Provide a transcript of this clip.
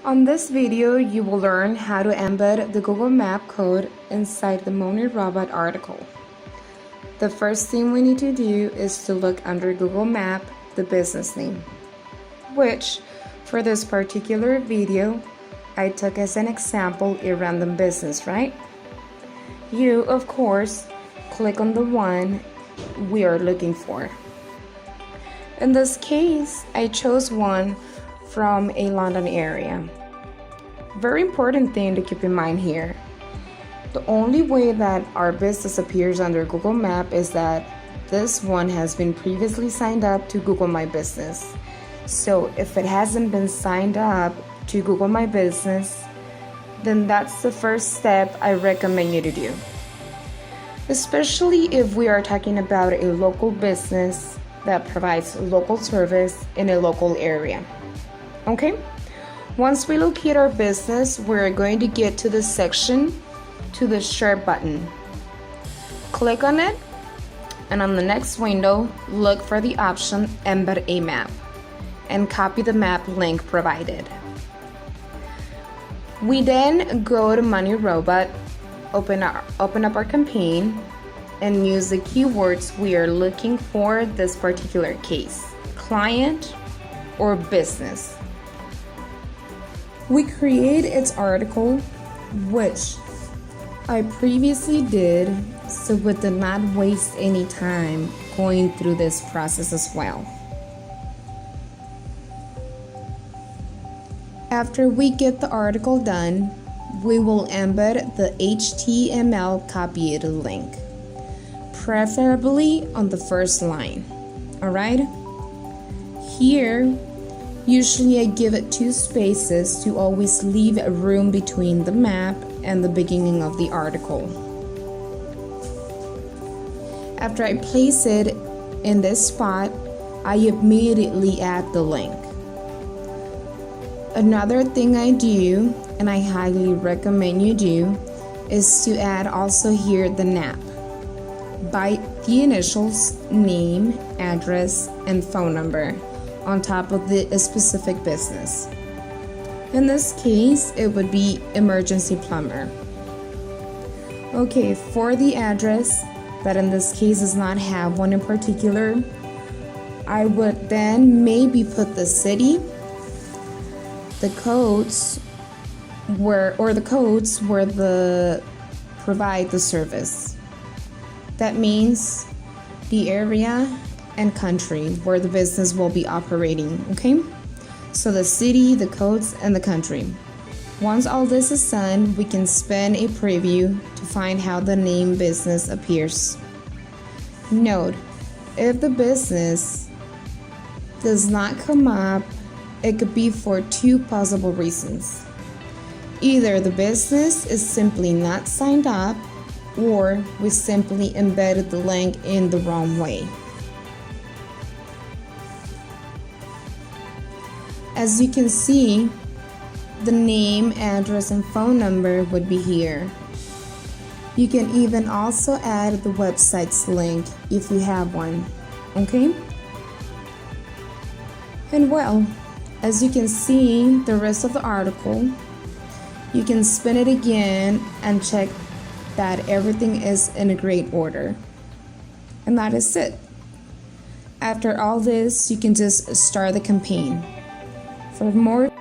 On this video, you will learn how to embed the Google Map code inside the Money Robot article. The first thing we need to do is to look under Google Map the business name, which for this particular video, I took as an example a random business, right? You, of course, click on the one we are looking for. In this case, I chose one from a London area. Very important thing to keep in mind here. The only way that our business appears under Google Map is that this one has been previously signed up to Google My Business. So if it hasn't been signed up to Google My Business, then that's the first step I recommend you to do. Especially if we are talking about a local business that provides local service in a local area. Okay? Once we locate our business, we're going to get to the section to the share button. Click on it, and on the next window, look for the option Embed a Map and copy the map link provided. We then go to Money Robot, open up our campaign, and use the keywords we are looking for this particular case, client or business. We create its article, which I previously did, so we did not waste any time going through this process as well. After we get the article done, we will embed the HTML copied link, preferably on the first line. Alright? Here, usually I give it 2 spaces to always leave a room between the map and the beginning of the article. After I place it in this spot, I immediately add the link. Another thing I do, and I highly recommend you do, is to add also here the NAP. By the initials, name, address, and phone number on top of the specific business. In this case, it would be emergency plumber. Okay, for the address, that in this case does not have one in particular, I would then maybe put the city, the codes where the provide the service. That means the area and country where the business will be operating, okay? So the city, the codes, and the country. Once all this is done, we can spin a preview to find how the name business appears. Note, if the business does not come up, it could be for 2 possible reasons. Either the business is simply not signed up, or we simply embedded the link in the wrong way. As you can see, the name, address, and phone number would be here. You can even also add the website's link if you have one, okay? And well, as you can see the rest of the article, you can spin it again and check that everything is in a great order. And that is it. After all this, you can just start the campaign. For more